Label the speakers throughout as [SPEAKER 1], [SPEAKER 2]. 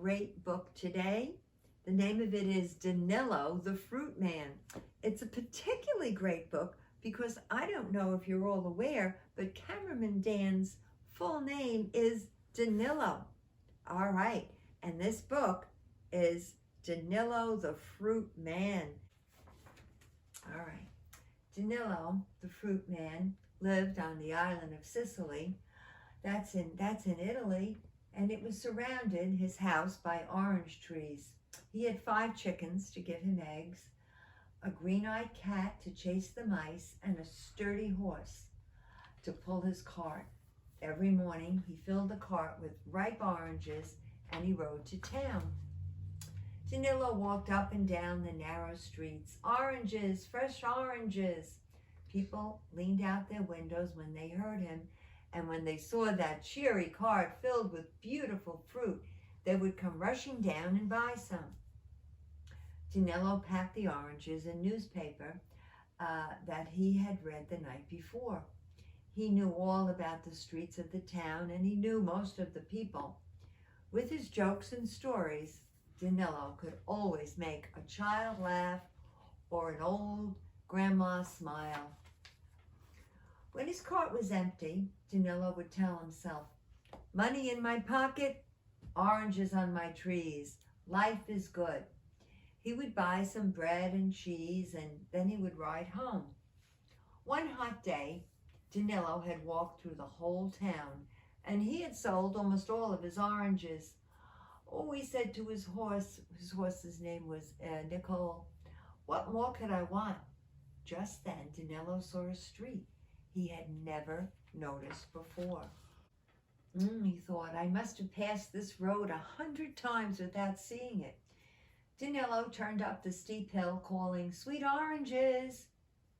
[SPEAKER 1] great book today. The name of it is Danilo, the Fruit Man. It's a particularly great book because I don't know if you're all aware, but Cameraman Dan's full name is Danilo. All right, and this book is Danilo, the Fruit Man. All right, Danilo, the Fruit Man, lived on the island of Sicily. That's in Italy, and it was surrounded, his house, by orange trees. He had 5 chickens to give him eggs, a green-eyed cat to chase the mice, and a sturdy horse to pull his cart. Every morning, he filled the cart with ripe oranges, and he rode to town. Danilo walked up and down the narrow streets. Oranges, fresh oranges. People leaned out their windows when they heard him, and when they saw that cheery cart filled with beautiful fruit, they would come rushing down and buy some. Danilo packed the oranges in newspaper that he had read the night before. He knew all about the streets of the town, and he knew most of the people. With his jokes and stories, Danilo could always make a child laugh or an old grandma smile. When his cart was empty, Danilo would tell himself, "Money in my pocket, oranges on my trees. Life is good." He would buy some bread and cheese, and then he would ride home. One hot day, Danilo had walked through the whole town, and he had sold almost all of his oranges. Oh, he said to his horse's name was Nicole, "What more could I want?" Just then, Danilo saw a street he had never noticed before. He thought, "I must have passed this road 100 times without seeing it." Danilo turned up the steep hill calling, "Sweet oranges!"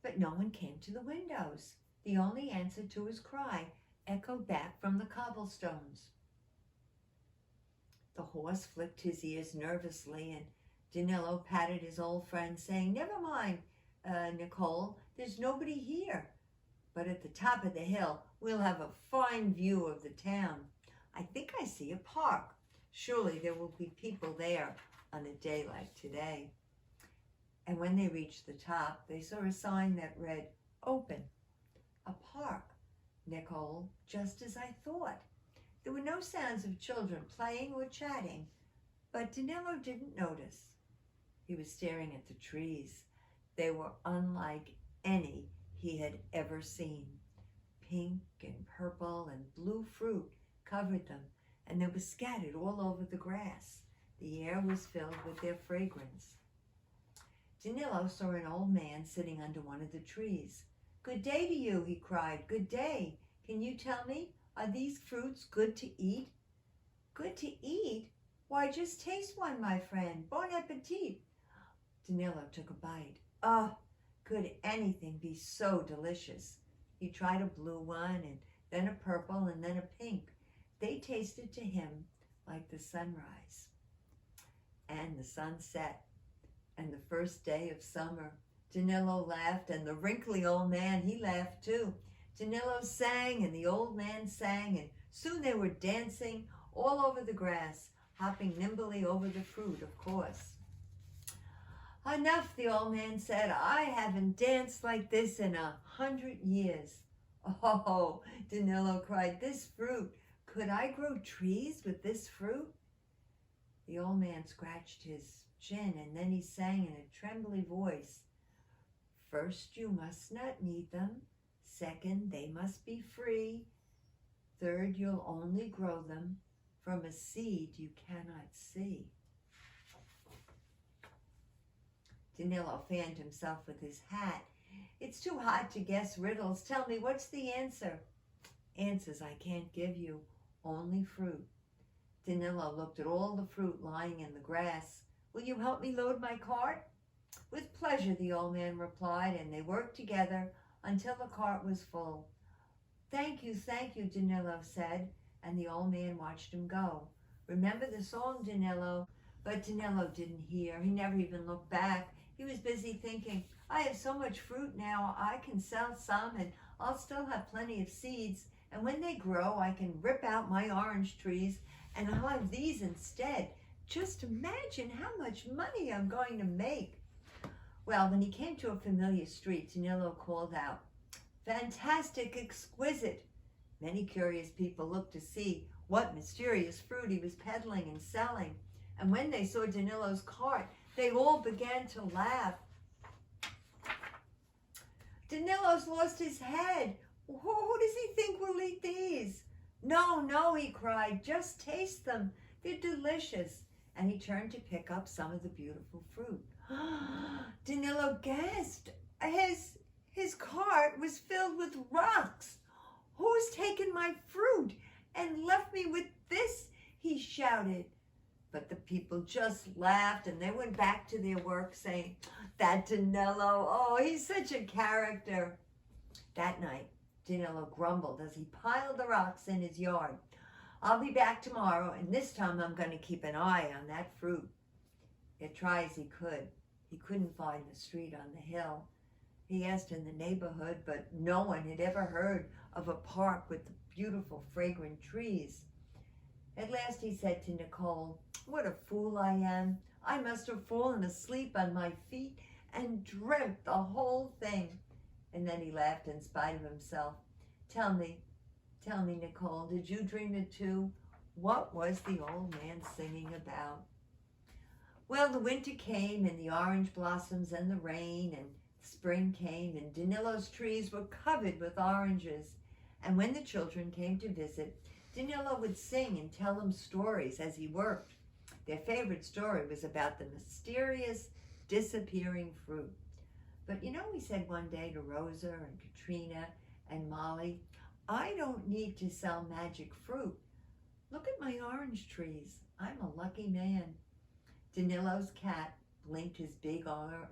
[SPEAKER 1] But no one came to the windows. The only answer to his cry echoed back from the cobblestones. The horse flicked his ears nervously, and Danilo patted his old friend, saying, "Never mind, Nicole, there's nobody here. But at the top of the hill, we'll have a fine view of the town. I think I see a park. Surely there will be people there on a day like today." And when they reached the top, they saw a sign that read, "Open." A park, Nicole, just as I thought. There were no sounds of children playing or chatting, but Danilo didn't notice. He was staring at the trees. They were unlike any he had ever seen. Pink and purple and blue fruit covered them, and they were scattered all over the grass. The air was filled with their fragrance. Danilo saw an old man sitting under one of the trees. "Good day to you," he cried. "Good day. Can you tell me, are these fruits good to eat?" "Good to eat? Why, just taste one, my friend. Bon appetit." Danilo took a bite. Oh, could anything be so delicious? He tried a blue one, and then a purple, and then a pink. They tasted to him like the sunrise and the sunset and the first day of summer. Danilo laughed, and the wrinkly old man, he laughed too. Danilo sang, and the old man sang, and soon they were dancing all over the grass, hopping nimbly over the fruit, of course. "Enough," the old man said. "I haven't danced like this in 100 years. "Oh," Danilo cried, "this fruit. Could I grow trees with this fruit?" The old man scratched his chin, and then he sang in a trembly voice, "First, you must not need them. Second, they must be free. Third, you'll only grow them from a seed you cannot see." Danilo fanned himself with his hat. "It's too hot to guess riddles. Tell me, what's the answer?" "Answers I can't give you, only fruit." Danilo looked at all the fruit lying in the grass. "Will you help me load my cart?" "With pleasure," the old man replied, and they worked together until the cart was full. Thank you, Danilo said, and the old man watched him go. "Remember the song, Danilo?" But Danilo didn't hear. He never even looked back. He was busy thinking, "I have so much fruit now, I can sell some, and I'll still have plenty of seeds, and when they grow, I can rip out my orange trees, and I'll have these instead. just imagine how much money I'm going to make. Well, when he came to a familiar street, Danilo called out, "Fantastic, exquisite." Many curious people looked to see what mysterious fruit he was peddling and selling. And when they saw Danilo's cart, they all began to laugh. "Danilo's lost his head. Who does he think will eat these?" "No, no," he cried, "just taste them. They're delicious." And he turned to pick up some of the beautiful fruit. Danilo gasped. His cart was filled with rocks. "Who's taken my fruit and left me with this?" he shouted. But the people just laughed, and they went back to their work saying, "That Danilo, oh, he's such a character." That night, Danilo grumbled as he piled the rocks in his yard. "I'll be back tomorrow, and this time I'm going to keep an eye on that fruit." Yet try as he couldn't find the street on the hill. He asked in the neighborhood, but no one had ever heard of a park with beautiful, fragrant trees. At last he said to Nicole, "What a fool I am. I must have fallen asleep on my feet and dreamt the whole thing." And then he laughed in spite of himself. Tell me, Nicole, did you dream it too? What was the old man singing about?" Well, the winter came, and the orange blossoms, and the rain, and spring came, and Danilo's trees were covered with oranges. And when the children came to visit, Danilo would sing and tell them stories as he worked. Their favorite story was about the mysterious disappearing fruit. But he said one day to Rosa and Katrina and Molly, "I don't need to sell magic fruit. Look at my orange trees. I'm a lucky man." Danilo's cat blinked his big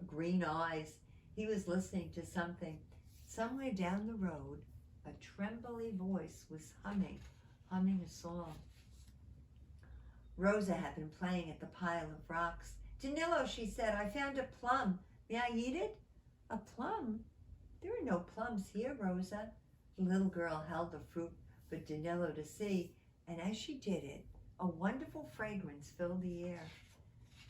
[SPEAKER 1] green eyes. He was listening to something. Somewhere down the road, a trembly voice was humming a song. Rosa had been playing at the pile of rocks. "Danilo," she said, "I found a plum. May I eat it?" "A plum? There are no plums here, Rosa." The little girl held the fruit for Danilo to see, and as she did it, a wonderful fragrance filled the air.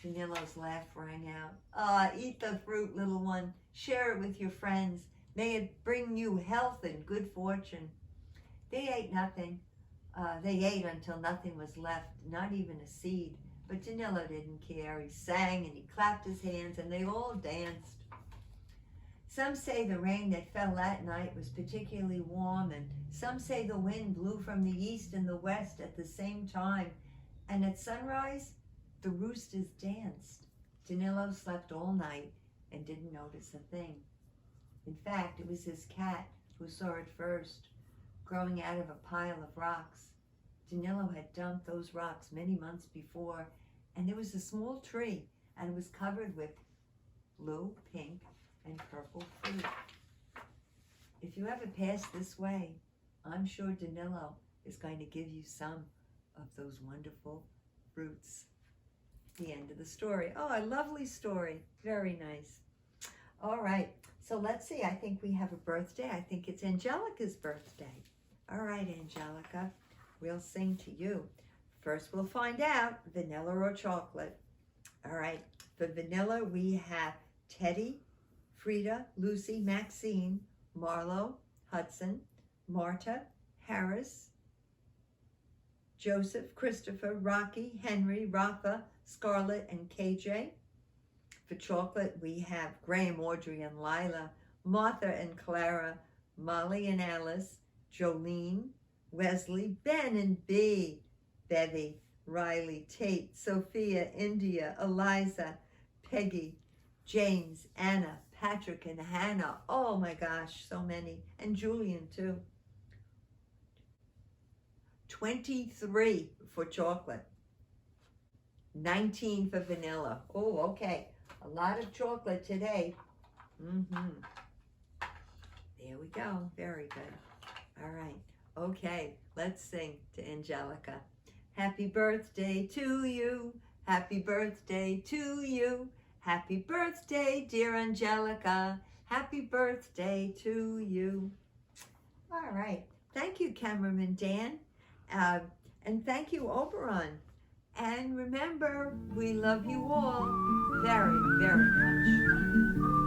[SPEAKER 1] Danilo's laugh rang out. "Ah, eat the fruit, little one. Share it with your friends. May it bring you health and good fortune." They ate nothing. They ate until nothing was left, not even a seed. But Danilo didn't care. He sang and he clapped his hands, and they all danced. Some say the rain that fell that night was particularly warm, and some say the wind blew from the east and the west at the same time. And at sunrise, the roosters danced. Danilo slept all night and didn't notice a thing. In fact, it was his cat who saw it first, growing out of a pile of rocks. Danilo had dumped those rocks many months before, and there was a small tree, and it was covered with blue, pink, and purple fruit. If you ever pass this way, I'm sure Danilo is going to give you some of those wonderful fruits. The end of the story. Oh, a lovely story. Very nice. All right. So let's see. I think we have a birthday. I think it's Angelica's birthday. All right, Angelica. We'll sing to you. First, we'll find out vanilla or chocolate. All right. For vanilla, we have Teddy, Frida, Lucy, Maxine, Marlo, Hudson, Marta, Harris, Joseph, Christopher, Rocky, Henry, Rafa, Scarlett, and KJ. For chocolate, we have Graham, Audrey, and Lila, Martha and Clara, Molly and Alice, Jolene, Wesley, Ben and B, Bevy, Riley, Tate, Sophia, India, Eliza, Peggy, James, Anna, Patrick, and Hannah. Oh my gosh, so many. And Julian too. 23 for chocolate. 19 for vanilla. Oh, okay. A lot of chocolate today. There we go. Very good. All right. Okay, let's sing to Angelica. Happy birthday to you. Happy birthday to you. Happy birthday, dear Angelica. Happy birthday to you. All right. Thank you, cameraman Dan. And thank you, Oberon. And remember, we love you all very, very much.